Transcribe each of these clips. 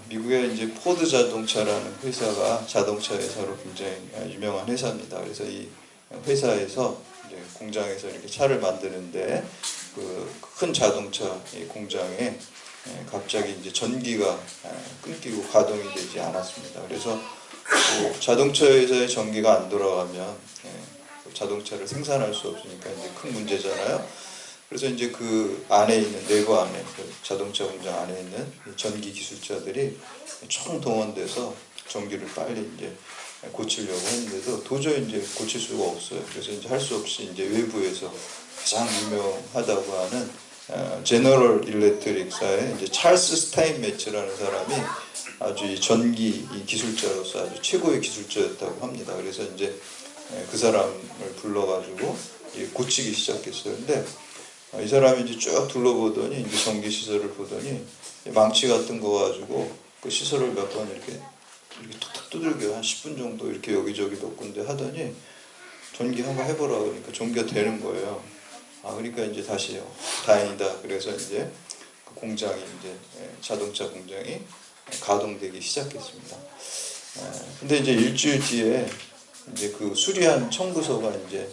미국의 이제 포드 자동차라는 회사가 자동차 회사로 굉장히 유명한 회사입니다. 그래서 이 회사에서 이제 공장에서 이렇게 차를 만드는데 그 큰 자동차 공장에 갑자기 이제 전기가 끊기고 가동이 되지 않았습니다. 그래서 자동차 회사의 전기가 안 돌아가면 자동차를 생산할 수 없으니까 이제 큰 문제잖아요. 그래서 이제 그 안에 있는 내부 안에 그 자동차 공장 안에 있는 전기 기술자들이 총동원돼서 전기를 빨리 이제 고치려고 했는데도 도저히 이제 고칠 수가 없어요. 그래서 이제 할 수 없이 이제 외부에서 가장 유명하다고 하는 제너럴 일렉트릭사의 이제 찰스 스타인메츠라는 사람이 아주 이 전기 기술자로서 아주 최고의 기술자였다고 합니다. 그래서 이제 그 사람을 불러가지고 고치기 시작했어요. 근데 이 사람이 이제 쭉 둘러보더니 이제 전기 시설을 보더니 망치 같은 거 가지고 그 시설을 몇 번 이렇게 툭툭 두들겨 한 10분 정도 이렇게 여기저기 몇 군데 하더니 전기 한번 해보라 그러니까 전기가 되는 거예요. 그러니까 이제 다시 다행이다. 그래서 이제 그 공장이 이제 자동차 공장이 가동되기 시작했습니다. 근데 이제 일주일 뒤에 이제 그 수리한 청구서가 이제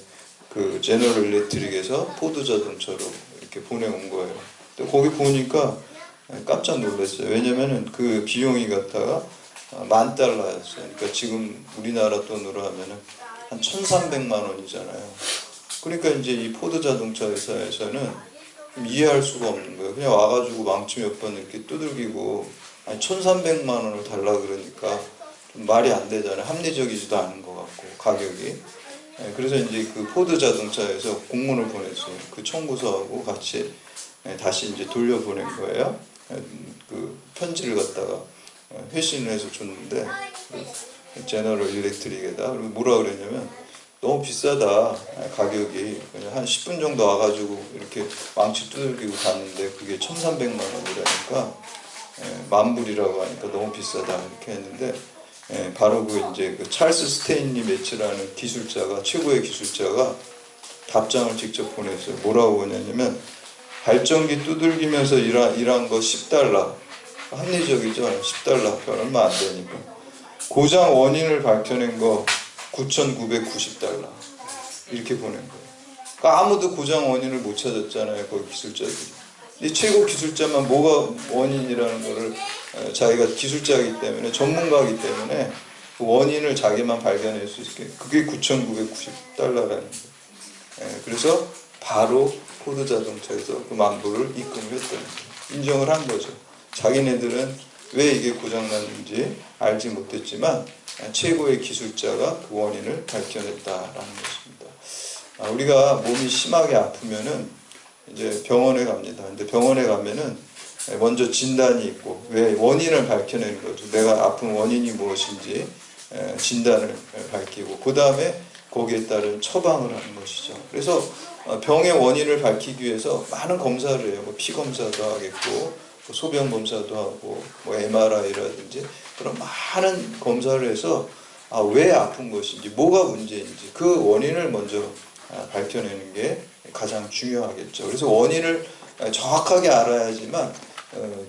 그 제너럴 일렉트릭에서 포드 자동차로 이렇게 보내온 거예요. 근데 거기 보니까 깜짝 놀랐어요. 왜냐면은 그 비용이 갖다가 $10,000였어요. 그러니까 지금 우리나라 돈으로 하면은 한 1,300만 원이잖아요. 그러니까 이제 이 포드 자동차 회사에서는 이해할 수가 없는 거예요. 그냥 와가지고 망치 몇 번 이렇게 두들기고 1,300만 원을 달라 그러니까 좀 말이 안 되잖아요. 합리적이지도 않은 것 같고 가격이. 그래서 이제 그 포드 자동차에서 공문을 보냈어요. 그 청구서하고 같이 다시 이제 돌려보낸 거예요. 그 편지를 갖다가 회신을 해서 줬는데 제너럴 일렉트릭에다 그리고 뭐라 그랬냐면 너무 비싸다 가격이 그냥 한 10분 정도 와가지고 이렇게 망치 두들기고 갔는데 그게 1,300만 원이라니까 $10,000이라고 하니까 너무 비싸다 이렇게 했는데 바로 그 이제 그 찰스 스테인리 매츠라는 기술자가 최고의 기술자가 답장을 직접 보냈어요. 뭐라고 하냐면 발전기 두들기면서 일한 거 $10 합리적이죠. $10 얼마 안 되니까 고장 원인을 밝혀낸 거 $9,990 이렇게 보낸 거예요. 그러니까 아무도 고장 원인을 못 찾았잖아요. 거기 기술자들이. 이 최고 기술자만 뭐가 원인이라는 거를 자기가 기술자이기 때문에 전문가이기 때문에 그 원인을 자기만 발견할 수 있게 그게 $9,990라는 거예요. 그래서 바로 포드 자동차에서 그 $10,000를 입금을 했다는 거예요. 인정을 한 거죠. 자기네들은 왜 이게 고장났는지 알지 못했지만 최고의 기술자가 그 원인을 밝혀냈다라는 것입니다. 우리가 몸이 심하게 아프면은 이제 병원에 갑니다. 근데 병원에 가면은 먼저 진단이 있고 왜 원인을 밝혀내는 거죠. 내가 아픈 원인이 무엇인지 진단을 밝히고 그 다음에 거기에 따른 처방을 하는 것이죠. 그래서 병의 원인을 밝히기 위해서 많은 검사를 해요. 뭐 피 검사도 하겠고 소변 검사도 하고 뭐 MRI라든지 그런 많은 검사를 해서 왜 아픈 것인지 뭐가 문제인지 그 원인을 먼저 밝혀내는 게 가장 중요하겠죠. 그래서 원인을 정확하게 알아야지만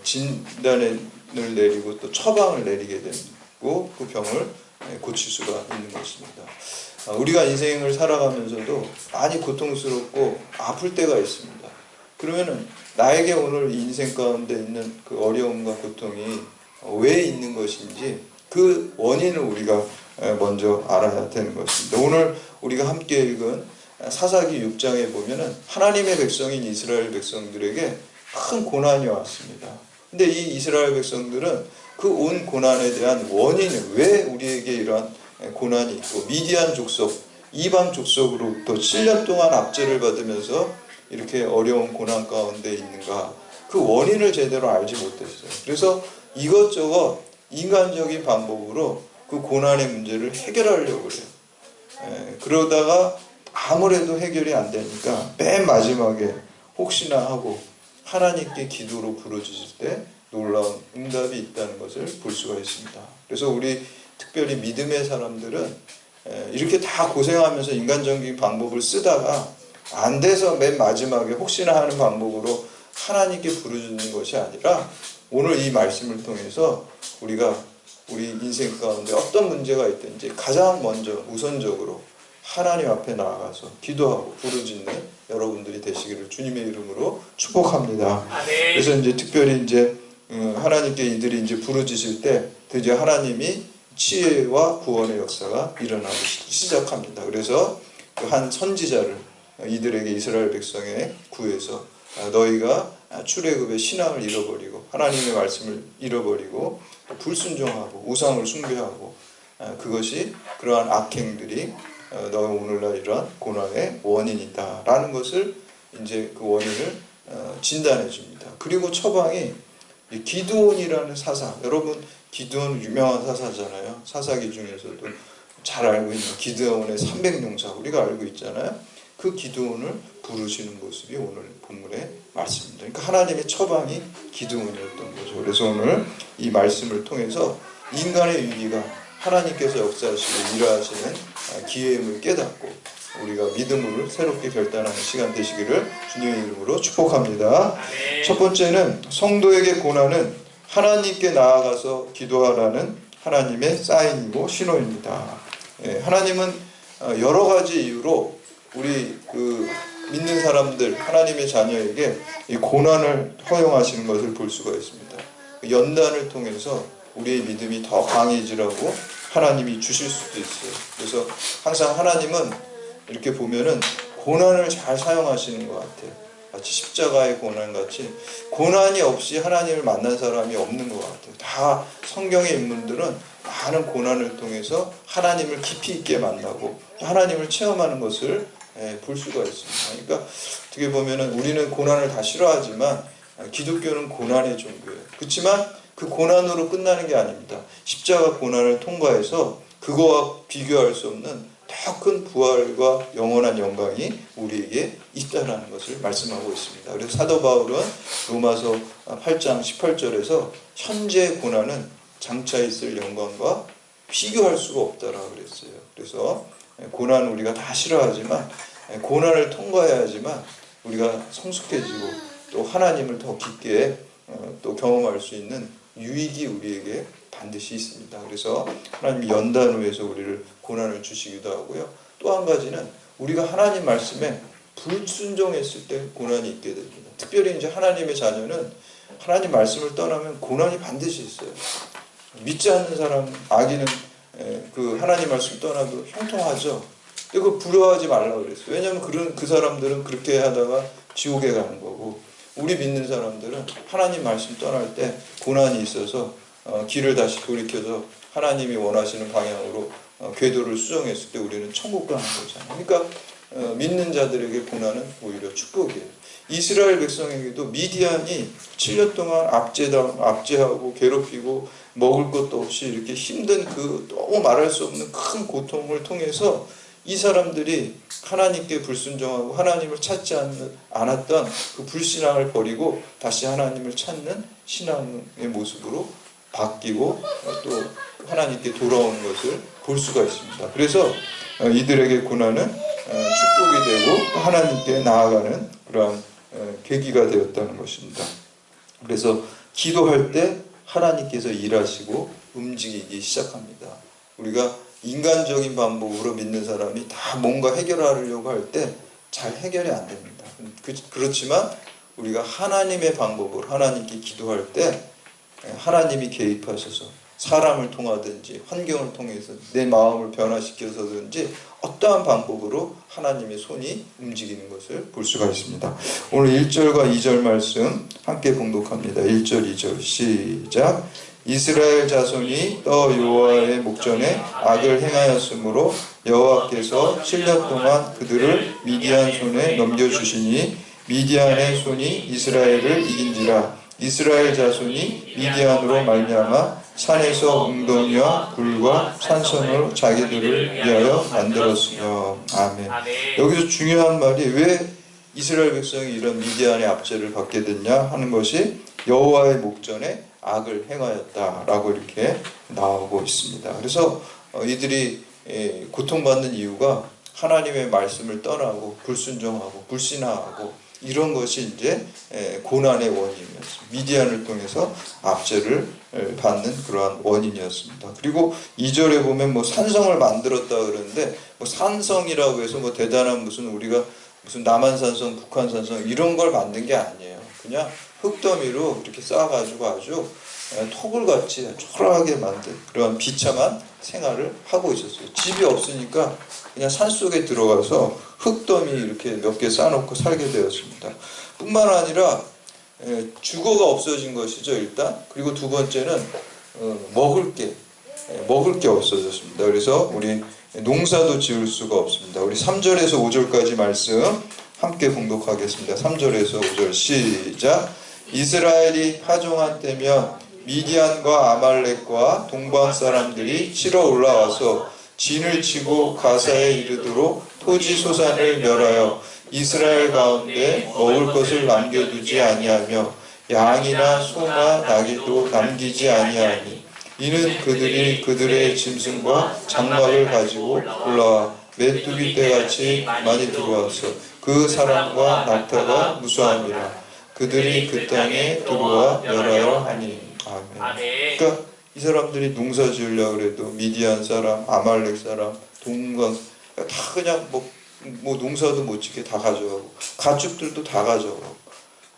진단을 내리고 또 처방을 내리게 되고 그 병을 고칠 수가 있는 것입니다. 우리가 인생을 살아가면서도 많이 고통스럽고 아플 때가 있습니다. 그러면은 나에게 오늘 인생 가운데 있는 그 어려움과 고통이 왜 있는 것인지 그 원인을 우리가 먼저 알아야 되는 것입니다. 오늘 우리가 함께 읽은 사사기 6장에 보면은 하나님의 백성인 이스라엘 백성들에게 큰 고난이 왔습니다. 근데 이 이스라엘 백성들은 그 온 고난에 대한 원인을 왜 우리에게 이러한 고난이 있고 미디안 족속, 이방 족속으로부터 7년 동안 압제를 받으면서 이렇게 어려운 고난 가운데 있는가 그 원인을 제대로 알지 못했어요. 그래서 이것저것 인간적인 방법으로 그 고난의 문제를 해결하려고 그래요. 그러다가 아무래도 해결이 안 되니까 맨 마지막에 혹시나 하고 하나님께 기도로 부르짖을 때 놀라운 응답이 있다는 것을 볼 수가 있습니다. 그래서 우리 특별히 믿음의 사람들은 이렇게 다 고생하면서 인간적인 방법을 쓰다가 안 돼서 맨 마지막에 혹시나 하는 방법으로 하나님께 부르짖는 것이 아니라 오늘 이 말씀을 통해서 우리가 우리 인생 가운데 어떤 문제가 있든지 가장 먼저 우선적으로 하나님 앞에 나아가서 기도하고 부르짖는 여러분들이 되시기를 주님의 이름으로 축복합니다. 그래서 이제 특별히 이제 하나님께 이들이 이제 부르짖을 때 드디어 하나님이 치유와 구원의 역사가 일어나기 시작합니다. 그래서 그 한 선지자를 이들에게 이스라엘 백성에 구해서 너희가 출애굽의 신앙을 잃어버리고 하나님의 말씀을 잃어버리고 불순종하고 우상을 숭배하고 그것이 그러한 악행들이 너희 오늘날 이러한 고난의 원인이다 라는 것을 이제 그 원인을 진단해 줍니다. 그리고 처방이 기드온이라는 사사, 여러분 기드온 유명한 사사잖아요. 사사기 중에서도 잘 알고 있는 기드온의 300용사 우리가 알고 있잖아요. 그 기드온을 부르시는 모습이 오늘 본문의 말씀입니다. 그러니까 하나님의 처방이 기드온이었던 거죠. 그래서 오늘 이 말씀을 통해서 인간의 위기가 하나님께서 역사하시고 일하시는 기회임을 깨닫고 우리가 믿음으로 새롭게 결단하는 시간 되시기를 주님의 이름으로 축복합니다. 첫 번째는 성도에게 고난은 하나님께 나아가서 기도하라는 하나님의 사인이고 신호입니다. 하나님은 여러 가지 이유로 우리 믿는 사람들 하나님의 자녀에게 이 고난을 허용하시는 것을 볼 수가 있습니다. 연단을 통해서 우리의 믿음이 더 강해지라고 하나님이 주실 수도 있어요. 그래서 항상 하나님은 이렇게 보면은 고난을 잘 사용하시는 것 같아요. 마치 십자가의 고난 같이 고난이 없이 하나님을 만난 사람이 없는 것 같아요. 다 성경의 인물들은 많은 고난을 통해서 하나님을 깊이 있게 만나고 하나님을 체험하는 것을 볼 수가 있습니다. 그러니까 어떻게 보면은 우리는 고난을 다 싫어하지만 기독교는 고난의 종교예요. 그렇지만 그 고난으로 끝나는 게 아닙니다. 십자가 고난을 통과해서 그거와 비교할 수 없는 더 큰 부활과 영원한 영광이 우리에게 있다는 것을 말씀하고 있습니다. 그래서 사도 바울은 로마서 8장 18절에서 현재의 고난은 장차 있을 영광과 비교할 수가 없다라고 그랬어요. 그래서 고난은 우리가 다 싫어하지만 고난을 통과해야지만 우리가 성숙해지고 또 하나님을 더 깊게 또 경험할 수 있는 유익이 우리에게 반드시 있습니다. 그래서 하나님이 연단 후에서 우리를 고난을 주시기도 하고요. 또 한 가지는 우리가 하나님 말씀에 불순종했을 때 고난이 있게 됩니다. 특별히 이제 하나님의 자녀는 하나님 말씀을 떠나면 고난이 반드시 있어요. 믿지 않는 사람, 악인은 그 하나님 말씀 떠나도 형통하죠. 근데 그거 부러워하지 말라고 그랬어요. 왜냐하면 그 사람들은 그렇게 하다가 지옥에 가는 거고, 우리 믿는 사람들은 하나님 말씀 떠날 때 고난이 있어서 길을 다시 돌이켜서 하나님이 원하시는 방향으로 궤도를 수정했을 때 우리는 천국 가는 거잖아요. 그러니까 믿는 자들에게 고난은 오히려 축복이에요. 이스라엘 백성에게도 미디안이 7년 동안 압제하고 괴롭히고 먹을 것도 없이 이렇게 힘든 그 너무 말할 수 없는 큰 고통을 통해서 이 사람들이 하나님께 불순종하고 하나님을 찾지 않았던 그 불신앙을 버리고 다시 하나님을 찾는 신앙의 모습으로 바뀌고 또 하나님께 돌아오는 것을 볼 수가 있습니다. 그래서 이들에게 고난은 축복이 되고 하나님께 나아가는 그러한 계기가 되었다는 것입니다. 그래서 기도할 때 하나님께서 일하시고 움직이기 시작합니다. 우리가 인간적인 방법으로 믿는 사람이 다 뭔가 해결하려고 할 때 잘 해결이 안 됩니다. 그렇지만 우리가 하나님의 방법으로 하나님께 기도할 때 하나님이 개입하셔서 사람을 통하든지 환경을 통해서 내 마음을 변화시켜서든지 어떠한 방법으로 하나님의 손이 움직이는 것을 볼 수가 있습니다. 오늘 1절과 2절 말씀 함께 봉독합니다. 1절 2절 시작. 이스라엘 자손이 또 여호와의 목전에 악을 행하였으므로 여호와께서 7년 동안 그들을 미디안 손에 넘겨주시니 미디안의 손이 이스라엘을 이긴지라. 이스라엘 자손이 미디안으로 말미암아 산에서 웅덩이와 굴과 산성으로 자기들을 위하여 만들었으며. 아멘. 여기서 중요한 말이 왜 이스라엘 백성이 이런 미디안의 압제를 받게 됐냐 하는 것이 여호와의 목전에 악을 행하였다라고 이렇게 나오고 있습니다. 그래서 이들이 고통받는 이유가 하나님의 말씀을 떠나고 불순종하고 불신하고 이런 것이 이제 고난의 원인이었습니다. 미디안을 통해서 압제를 받는 그러한 원인이었습니다. 그리고 2절에 보면 뭐 산성을 만들었다 그러는데 뭐 산성이라고 해서 뭐 대단한 무슨 우리가 무슨 남한산성, 북한산성 이런 걸 만든 게 아니에요. 그냥 흙더미로 이렇게 쌓아가지고 아주 토굴같이 초라하게 만든 그런 비참한 생활을 하고 있었어요. 집이 없으니까 그냥 산속에 들어가서 흙더미 이렇게 몇 개 쌓아놓고 살게 되었습니다. 뿐만 아니라 주거가 없어진 것이죠, 일단. 그리고 두 번째는 먹을 게 없어졌습니다. 그래서 우리 농사도 지을 수가 없습니다. 우리 3절에서 5절까지 말씀 함께 봉독하겠습니다. 3절에서 5절 시작. 이스라엘이 하종한 때면 미디안과 아말렉과 동방 사람들이 치러 올라와서 진을 치고 가사에 이르도록 토지 소산을 멸하여 이스라엘 가운데 먹을 것을 남겨두지 아니하며 양이나 소나 나귀도 남기지 아니하니 이는 그들이 그들의 짐승과 장막을 가지고 올라와 메뚜기 떼같이 많이 들어와서 그 사람과 낙타가 무수함이라. 그들이 그 땅에 들어와 멸하여 하니. 아멘. 그러니까 이 사람들이 농사 지으려고 그래도 미디안 사람, 아말렉 사람, 동강 다 그냥 뭐 농사도 못 짓게 다 가져가고 가축들도 다 가져가고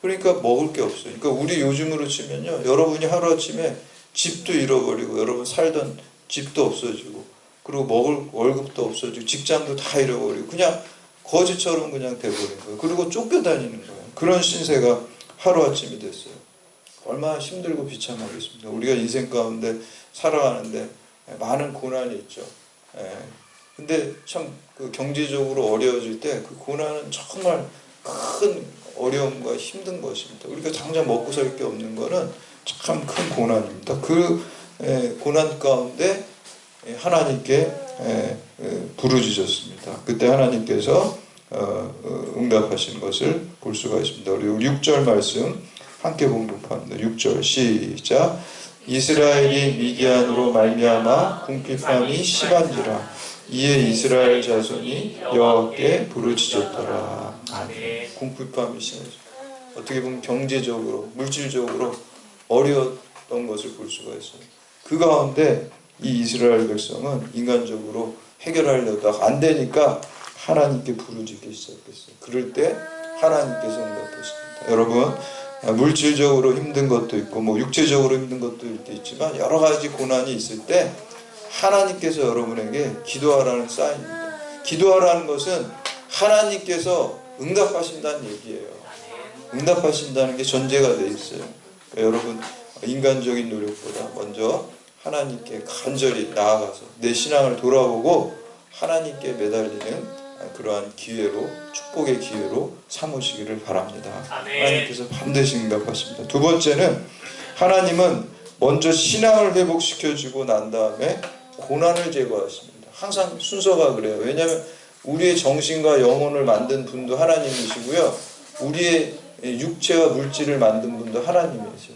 그러니까 먹을 게 없어요. 그러니까 우리 요즘으로 치면요, 여러분이 하루아침에 집도 잃어버리고 여러분 살던 집도 없어지고 그리고 먹을 월급도 없어지고 직장도 다 잃어버리고 그냥 거지처럼 그냥 돼버린 거예요. 그리고 쫓겨다니는 거예요. 그런 신세가 하루아침이 됐어요. 얼마나 힘들고 비참하겠습니다. 우리가 인생 가운데 살아가는데 많은 고난이 있죠. 근데 참 그 경제적으로 어려워질 때 그 고난은 정말 큰 어려움과 힘든 것입니다. 우리가 당장 먹고 살 게 없는 거는 참 큰 고난입니다. 그 고난 가운데 하나님께 부르짖었습니다. 그때 하나님께서 응답하신 것을 볼 수가 있습니다. 그리고 6절 말씀 함께 봉독합니다. 6절 시작. 이스라엘이 미디안으로 말미암아 궁핍함이 심한지라. 이에 이스라엘 자손이 여호와께 부르짖었더라. 아멘. 궁핍함이 심해져. 어떻게 보면 경제적으로, 물질적으로 어려웠던 것을 볼 수가 있어요. 그 가운데 이 이스라엘 백성은 인간적으로 해결하려다가 안 되니까 하나님께 부르짖기 시작했어요. 그럴 때 하나님께서 응답하십니다. 여러분, 물질적으로 힘든 것도 있고 뭐 육체적으로 힘든 것도 있지만 여러 가지 고난이 있을 때 하나님께서 여러분에게 기도하라는 사인입니다. 기도하라는 것은 하나님께서 응답하신다는 얘기예요. 응답하신다는 게 전제가 돼 있어요. 그러니까 여러분, 인간적인 노력보다 먼저 하나님께 간절히 나아가서 내 신앙을 돌아보고 하나님께 매달리는 그러한 기회로, 축복의 기회로 삼으시기를 바랍니다. 하나님께서 반드시 응답하십니다. 두 번째는 하나님은 먼저 신앙을 회복시켜주고 난 다음에 고난을 제거하십니다. 항상 순서가 그래요. 왜냐하면 우리의 정신과 영혼을 만든 분도 하나님이시고요, 우리의 육체와 물질을 만든 분도 하나님이시죠.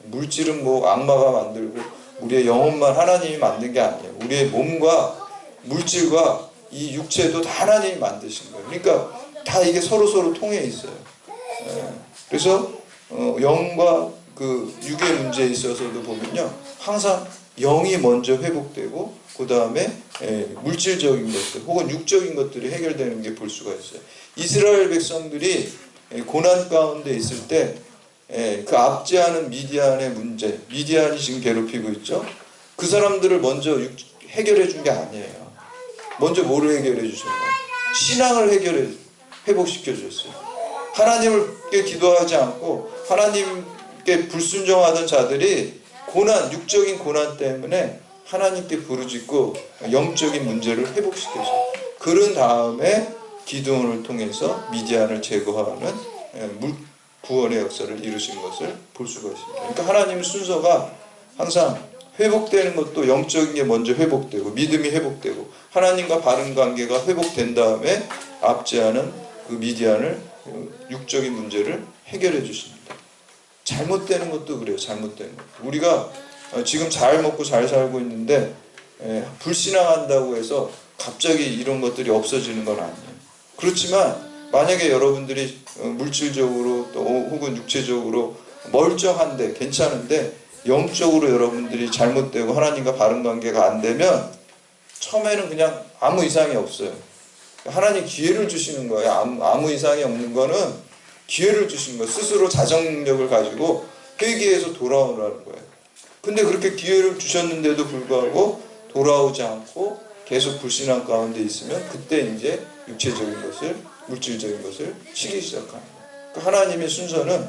물질은 뭐 악마가 만들고 우리의 영혼만 하나님이 만든 게 아니에요. 우리의 몸과 물질과 이 육체도 다 하나님이 만드신 거예요. 그러니까 다 이게 서로 통해 있어요. 그래서 영과 그 육의 문제에 있어서도 보면요, 항상 영이 먼저 회복되고 그 다음에 물질적인 것들 혹은 육적인 것들이 해결되는 게 볼 수가 있어요. 이스라엘 백성들이 고난 가운데 있을 때 그 압제하는 미디안의 문제, 미디안이 지금 괴롭히고 있죠. 그 사람들을 먼저 해결해 준 게 아니에요. 먼저 뭐를 해결해 주셨나요? 신앙을 회복시켜 주셨어요. 하나님께 기도하지 않고 하나님께 불순종하던 자들이 육적인 고난 때문에 하나님께 부르짖고 영적인 문제를 회복시켜줘요. 그런 다음에 기드온을 통해서 미디안을 제거하는 구원의 역사를 이루신 것을 볼 수가 있습니다. 그러니까 하나님의 순서가 항상 회복되는 것도 영적인 게 먼저 회복되고 믿음이 회복되고 하나님과 바른 관계가 회복된 다음에 압제하는 그 미디안을 육적인 문제를 해결해 주십니다. 잘못되는 것도 그래요. 잘못되는 것. 우리가 지금 잘 먹고 잘 살고 있는데 불신앙한다고 해서 갑자기 이런 것들이 없어지는 건 아니에요. 그렇지만 만약에 여러분들이 물질적으로 또 혹은 육체적으로 멀쩡한데 괜찮은데 영적으로 여러분들이 잘못되고 하나님과 바른 관계가 안 되면 처음에는 그냥 아무 이상이 없어요. 하나님 기회를 주시는 거예요. 아무 이상이 없는 거는 기회를 주시는 거예요. 스스로 자정력을 가지고 회개해서 돌아오라는 거예요. 근데 그렇게 기회를 주셨는데도 불구하고 돌아오지 않고 계속 불신앙 가운데 있으면 그때 이제 육체적인 것을, 물질적인 것을 치기 시작합니다. 그러니까 하나님의 순서는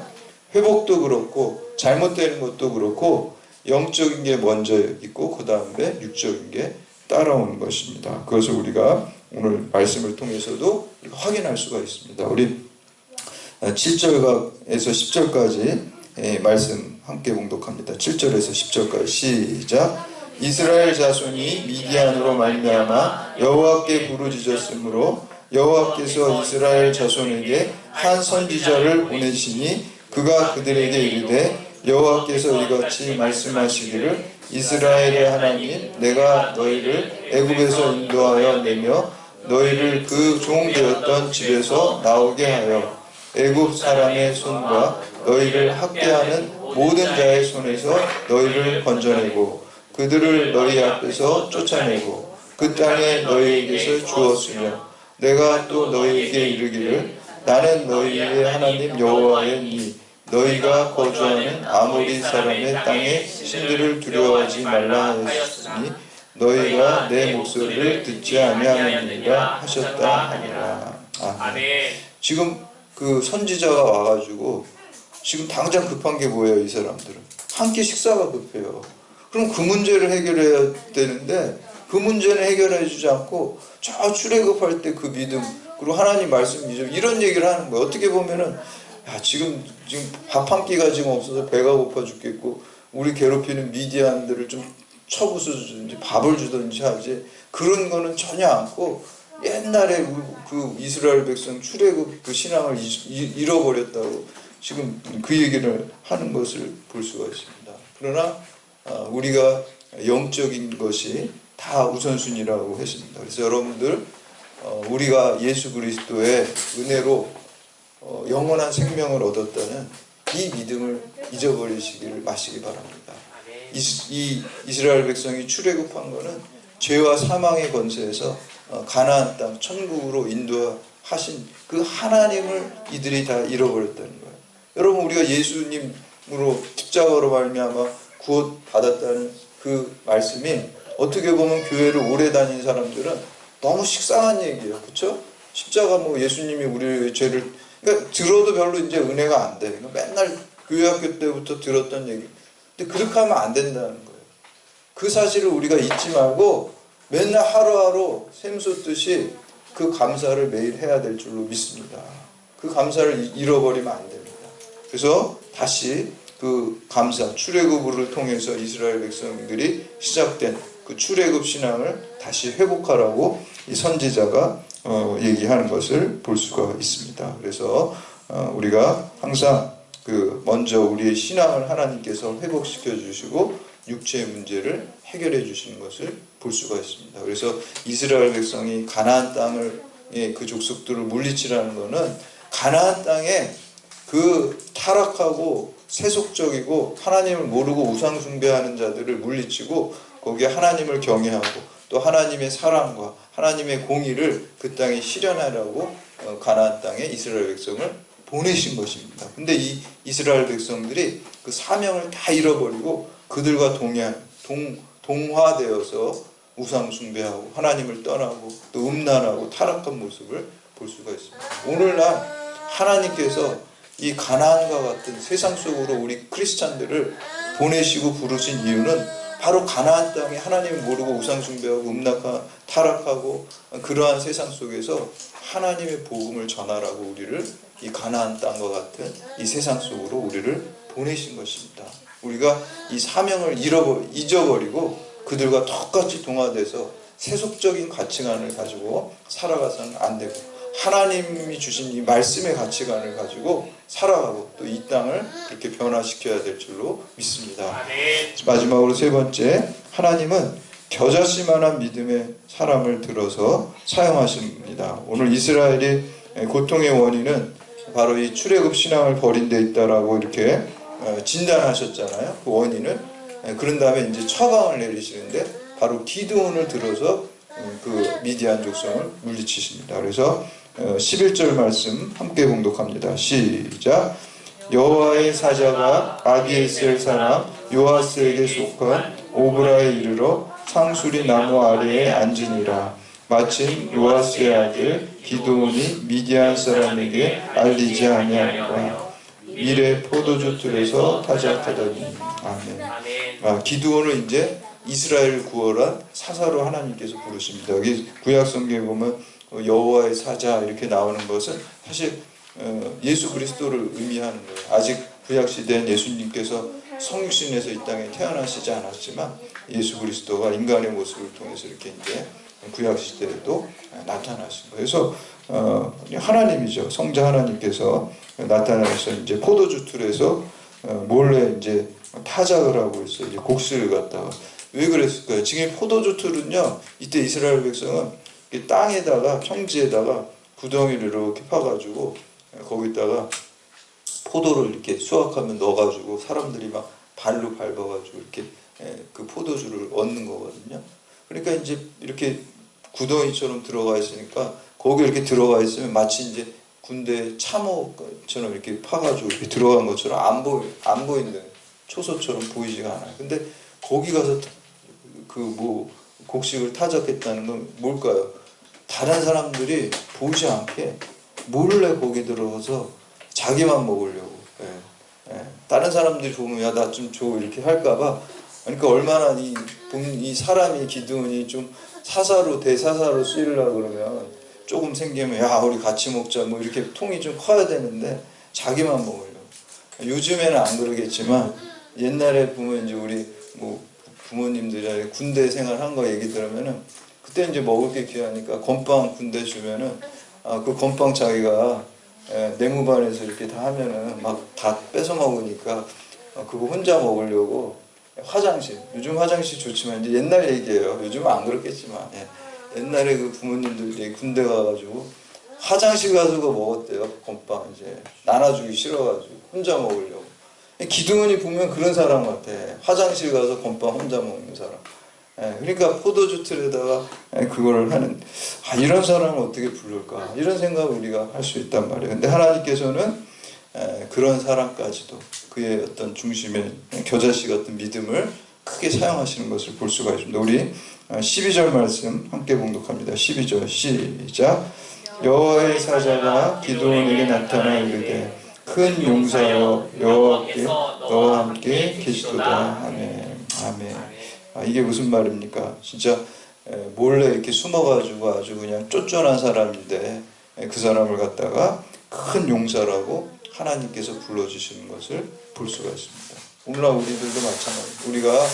회복도 그렇고 잘못되는 것도 그렇고 영적인 게 먼저 있고 그 다음에 육적인 게 따라오는 것입니다. 그것을 우리가 오늘 말씀을 통해서도 확인할 수가 있습니다. 우리 7절에서 10절까지 말씀 함께 봉독합니다. 7절에서 10절까지 시작. 이스라엘 자손이 미디안으로 말미암아 여호와께 부르짖었으므로 여호와께서 이스라엘 자손에게 한 선지자를 보내시니 그가 그들에게 이르되 여호와께서 이같이 말씀하시기를 이스라엘의 하나님 내가 너희를 애굽에서 인도하여 내며 너희를 그 종 되었던 집에서 나오게 하여 애굽 사람의 손과 너희를 학대하는 모든 자의 손에서 너희를 건져내고 그들을 너희 앞에서 쫓아내고 그 땅에 너희에게서 주었으며 내가 또 너희에게 이르기를 나는 너희의 하나님 여호와이니 너희가 거주하는 아모리 사람의 땅의 신들을 두려워하지 말라 하였으니 너희가 내 목소리를 듣지 아니하느니라 하셨다 하니라. 아멘. 지금 그 선지자가 와가지고 지금 당장 급한 게 뭐예요? 이 사람들은 한 끼 식사가 급해요. 그럼 그 문제를 해결해야 되는데 그 문제는 해결해 주지 않고 저 출애굽할 때 그 믿음 그리고 하나님 말씀 믿음 이런 얘기를 하는 거예요. 어떻게 보면은 야, 지금 밥 한 끼가 지금 없어서 배가 고파 죽겠고 우리 괴롭히는 미디안들을 좀 쳐부숴주든지 밥을 주든지 하지 그런 거는 전혀 않고 옛날에 그 이스라엘 백성 출애굽 그 신앙을 잃어버렸다고 지금 그 얘기를 하는 것을 볼 수가 있습니다. 그러나 우리가 영적인 것이 다 우선순위라고 했습니다. 그래서 여러분들 우리가 예수 그리스도의 은혜로 영원한 생명을 얻었다는 이 믿음을 잊어버리시기를 마시기 바랍니다. 이 이스라엘 백성이 출애굽한 것은 죄와 사망의 권세에서 가나안 땅 천국으로 인도하신 그 하나님을 이들이 다 잃어버렸다는 거예요. 여러분 우리가 예수님으로 십자가로 말미암아 구원 받았다는 그 말씀이 어떻게 보면 교회를 오래 다닌 사람들은 너무 식상한 얘기예요. 그렇죠? 십자가 뭐 예수님이 우리의 죄를 그러니까 들어도 별로 이제 은혜가 안 돼. 맨날 교회 학교 때부터 들었던 얘기. 근데 그렇게 하면 안 된다는 거예요. 그 사실을 우리가 잊지 말고 맨날 하루하루 샘솟듯이 그 감사를 매일 해야 될 줄로 믿습니다. 그 감사를 잃어버리면 안 됩니다. 그래서 다시 그 감사, 출애굽을 통해서 이스라엘 백성들이 시작된 그 출애굽 신앙을 다시 회복하라고 이 선지자가 얘기하는 것을 볼 수가 있습니다. 그래서 우리가 항상 그 먼저 우리의 신앙을 하나님께서 회복시켜 주시고 육체의 문제를 해결해 주시는 것을 볼 수가 있습니다. 그래서 이스라엘 백성이 가나안 땅을 그 족속들을 물리치라는 것은 가나안 땅에 그 타락하고 세속적이고 하나님을 모르고 우상 숭배하는 자들을 물리치고 거기에 하나님을 경외하고 또 하나님의 사랑과 하나님의 공의를 그 땅에 실현하라고 가나안 땅에 이스라엘 백성을 보내신 것입니다. 근데 이 이스라엘 백성들이 그 사명을 다 잃어버리고 그들과 동화되어서 우상 숭배하고 하나님을 떠나고 또 음란하고 타락한 모습을 볼 수가 있습니다. 오늘날 하나님께서 이 가나안과 같은 세상 속으로 우리 크리스찬들을 보내시고 부르신 이유는 바로 가나안 땅에 하나님을 모르고 우상 숭배하고 음란하고 타락하고 그러한 세상 속에서 하나님의 복음을 전하라고 우리를 이 가나안 땅과 같은 이 세상 속으로 우리를 보내신 것입니다. 우리가 이 사명을 잊어버리고 그들과 똑같이 동화돼서 세속적인 가치관을 가지고 살아가서는 안 되고 하나님이 주신 이 말씀의 가치관을 가지고 살아가고 또 이 땅을 그렇게 변화시켜야 될 줄로 믿습니다. 마지막으로 세 번째, 하나님은 겨자씨만한 믿음의 사람을 들어서 사용하십니다. 오늘 이스라엘이 고통의 원인은 바로 이 출애굽 신앙을 버린 데 있다라고 이렇게 진단하셨잖아요. 그 원인을. 그런 다음에 이제 처방을 내리시는데 바로 기드온을 들어서 그 미디안 족속을 물리치십니다. 그래서 11절 말씀 함께 봉독합니다. 시작. 여호와의 사자가 아비에셀 사람 요아스에게 속한 오브라에 이르러 상수리 나무 아래에 앉으니라. 마침 요아스의 아들 기드온이 미디안 사람에게 알리지 아니하니라. 미래 포도주 틀에서 타작하더니. 아멘. 기드온을 이제 이스라엘을 구원한 사사로 하나님께서 부르십니다. 여기 구약 성경에 보면 여호와의 사자 이렇게 나오는 것은 사실 예수 그리스도를 의미하는 거예요. 아직 구약 시대엔 예수님께서 성육신에서 이 땅에 태어나시지 않았지만 예수 그리스도가 인간의 모습을 통해서 이렇게 이제 구약 시대에도 나타나신 거예요. 그래서 하나님이죠. 성자 하나님께서 나타나서 이제 포도주 틀에서 몰래 이제 타작을 하고 있어요. 이제 곡식을 갖다가. 왜 그랬을까요? 지금 포도주 틀은요, 이때 이스라엘 백성은 땅에다가 평지에다가 구덩이를 이렇게 파가지고 거기다가 포도를 이렇게 수확하면 넣어가지고 사람들이 막 발로 밟아가지고 이렇게 그 포도주를 얻는 거거든요. 그러니까 이제 이렇게 구덩이처럼 들어가 있으니까 거기 이렇게 들어가 있으면 마치 이제 군대 참호처럼 이렇게 파가지고 이렇게 들어간 것처럼 안 보이는 초소처럼 보이지가 않아요. 근데 거기 가서 그 곡식을 타작했다는 건 뭘까요? 다른 사람들이 보지 않게 몰래 거기 들어가서 자기만 먹으려고. 다른 사람들이 보면 야 나 좀 줘 이렇게 할까봐. 그러니까 얼마나 이 사람이 기드온이 좀 사사로 대사사로 쓰이려고 그러면 조금 생기면 야 우리 같이 먹자 뭐 이렇게 통이 좀 커야 되는데 자기만 먹으려고. 요즘에는 안 그러겠지만 옛날에 보면 이제 우리 뭐 부모님들이 군대 생활한 거 얘기 들으면은 그때 이제 먹을 게 귀하니까 건빵 군대 주면은 그 건빵 자기가 내무반에서 이렇게 다 하면은 막 다 뺏어 먹으니까 그거 혼자 먹으려고 화장실, 요즘 화장실 좋지만 이제 옛날 얘기예요. 요즘은 안 그렇겠지만 옛날에 그 부모님들이 군대 가가지고 화장실 가서 그거 먹었대요. 건빵 이제 나눠주기 싫어가지고 혼자 먹으려고. 기드온이 보면 그런 사람 같아. 화장실 가서 건빵 혼자 먹는 사람. 그러니까 포도주 틀에다가 그거를 하는 이런 사람을 어떻게 부를까 이런 생각을 우리가 할 수 있단 말이에요. 근데 하나님께서는 그런 사람까지도 그의 어떤 중심의 겨자씨 같은 믿음을 크게 사용하시는 것을 볼 수가 있습니다. 우리 12절 말씀 함께 봉독합니다. 12절 시작. 여호와의 사자가 기드온에게 나타나 이르되 큰 용사여 여호와께 너와 함께 계시도다. 아멘. 아멘. 이게 무슨 말입니까? 진짜 몰래 이렇게 숨어가지고 아주 그냥 쫓겨난 사람인데 그 사람을 갖다가 큰 용사라고 하나님께서 불러주시는 것을 볼 수가 있습니다. 오늘날 우리들도 마찬가지입니다. 우리가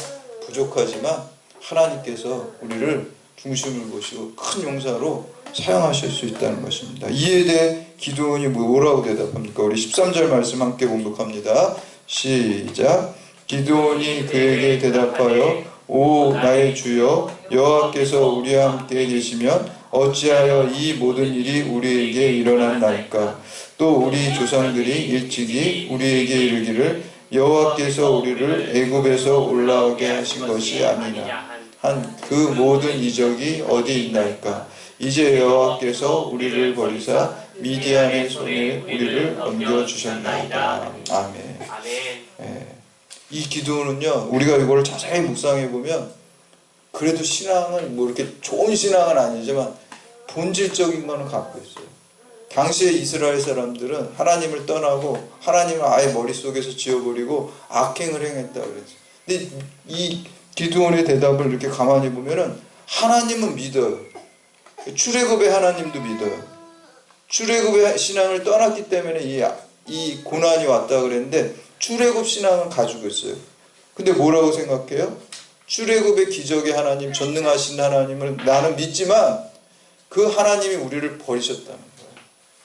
부족하지만 하나님께서 우리를 중심을 보시고 큰 용사로 사용하실 수 있다는 것입니다. 이에 대해 기드온이 뭐라고 대답합니까? 우리 13절 말씀 함께 봉독합니다. 시작. 기드온이 그에게 대답하여 오 나의 주여 여호와께서 우리와 함께 계시면 어찌하여 이 모든 일이 우리에게 일어났나이까. 또 우리 조상들이 일찍이 우리에게 이르기를 여호와께서 우리를 애굽에서 올라오게 하신 것이 아니냐 한 그 모든 이적이 어디 있나이까. 이제 여호와께서 우리를 버리사 미디안의 손에 우리를 넘겨주셨나이다. 아멘. 이 기도는요, 우리가 이걸 자세히 묵상해 보면 그래도 신앙은 뭐 이렇게 좋은 신앙은 아니지만 본질적인 거는 갖고 있어요. 당시에 이스라엘 사람들은 하나님을 떠나고 하나님을 아예 머릿속에서 지워버리고 악행을 행했다 그랬어요. 근데 이 기드온의 대답을 이렇게 가만히 보면은 하나님은 믿어요. 출애굽의 하나님도 믿어요. 출애굽의 신앙을 떠났기 때문에 이 고난이 왔다 그랬는데 출애굽 신앙은 가지고 있어요. 근데 뭐라고 생각해요? 출애굽의 기적의 하나님, 전능하신 하나님을 나는 믿지만 그 하나님이 우리를 버리셨다는 거예요.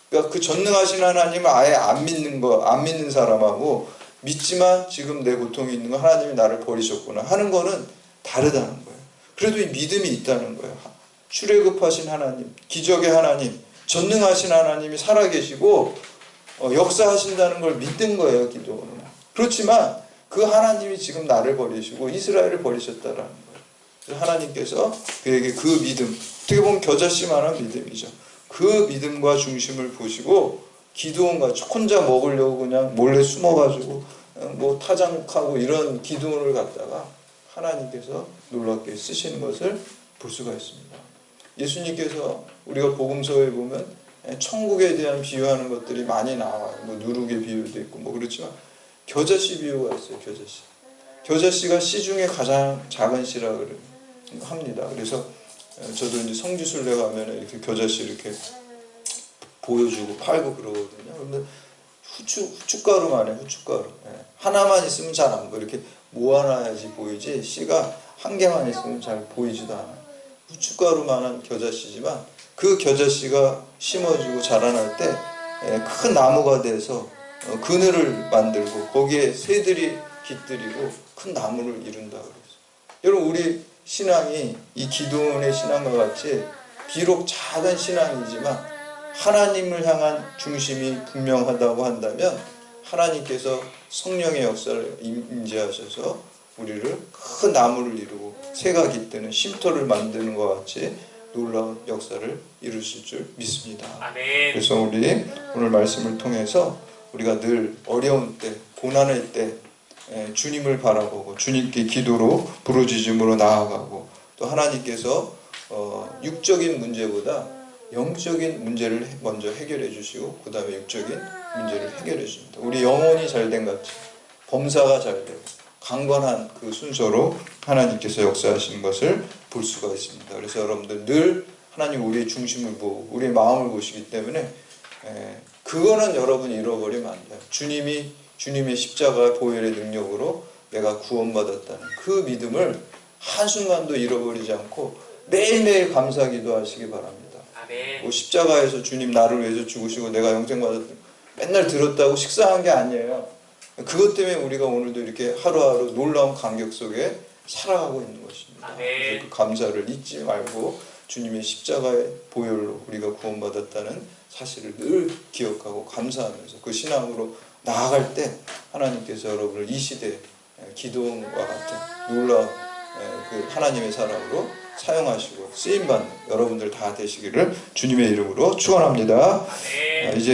그러니까 그 전능하신 하나님을 아예 안 믿는 사람하고 믿지만 지금 내 고통이 있는 거 하나님이 나를 버리셨구나 하는 거는 다르다는 거예요. 그래도 이 믿음이 있다는 거예요. 출애굽하신 하나님, 기적의 하나님, 전능하신 하나님이 살아계시고 역사하신다는 걸 믿는 거예요, 기도는. 그렇지만 그 하나님이 지금 나를 버리시고 이스라엘을 버리셨다라는 거예요. 그래서 하나님께서 그에게 그 믿음, 어떻게 보면 겨자씨만한 믿음이죠. 그 믿음과 중심을 보시고 기드온과 혼자 먹으려고 그냥 몰래 숨어가지고 뭐 타작하고 이런 기드온을 갖다가 하나님께서 놀랍게 쓰시는 것을 볼 수가 있습니다. 예수님께서 우리가 복음서에 보면 천국에 대한 비유하는 것들이 많이 나와요. 뭐 누룩의 비유도 있고 뭐 그렇지만 겨자씨 비유가 있어요. 겨자씨. 겨자씨가 씨 중에 가장 작은 씨라 합니다. 그래서 저도 이제 성지순례 가면 이렇게 겨자씨 이렇게 보여주고 팔고 그러거든요. 그런데 후춧가루만 해, 후춧가루. 하나만 있으면 잘 안 보여. 이렇게 모아놔야지 보이지, 씨가 한 개만 있으면 잘 보이지도 않아요. 후춧가루만한 겨자씨지만 그 겨자씨가 심어지고 자라날 때 큰 나무가 돼서 그늘을 만들고 거기에 새들이 깃들이고 큰 나무를 이룬다 그랬어요. 여러분, 우리 신앙이 이 기도원의 신앙과 같이 비록 작은 신앙이지만 하나님을 향한 중심이 분명하다고 한다면 하나님께서 성령의 역사를 임재하셔서 우리를 큰 나무를 이루고 새가 깃드는 쉼터를 만드는 것 같이 놀라운 역사를 이루실 줄 믿습니다. 아멘. 그래서 우리 오늘 말씀을 통해서 우리가 늘 어려운 때, 고난의 때 주님을 바라보고 주님께 기도로 부르짖음으로 나아가고 또 하나님께서 육적인 문제보다 영적인 문제를 먼저 해결해 주시고 그 다음에 육적인 문제를 해결해 주십니다. 우리 영혼이 잘된 같이 범사가 잘 되고 강건한 그 순서로 하나님께서 역사하시는 것을 볼 수가 있습니다. 그래서 여러분들 늘 하나님 우리의 중심을 보고 우리의 마음을 보시기 때문에 그거는 여러분이 잃어버리면 안 돼요. 주님의 십자가 보혈의 능력으로 내가 구원받았다는 그 믿음을 한순간도 잃어버리지 않고 매일매일 감사 기도하시기 바랍니다. 아멘. 뭐 십자가에서 주님 나를 위해서 죽으시고 내가 영생 받았다 맨날 들었다고 식상한 게 아니에요. 그것 때문에 우리가 오늘도 이렇게 하루하루 놀라운 감격 속에 살아가고 있는 것입니다. 아멘. 그래서 그 감사를 잊지 말고 주님의 십자가의 보혈로 우리가 구원받았다는 사실을 늘 기억하고 감사하면서 그 신앙으로 나아갈 때 하나님께서 여러분을 이 시대에 기도원과 같은 놀라운 그 하나님의 사람으로 사용하시고 쓰임받는 여러분들 다 되시기를 주님의 이름으로 축원합니다. 아멘. 이제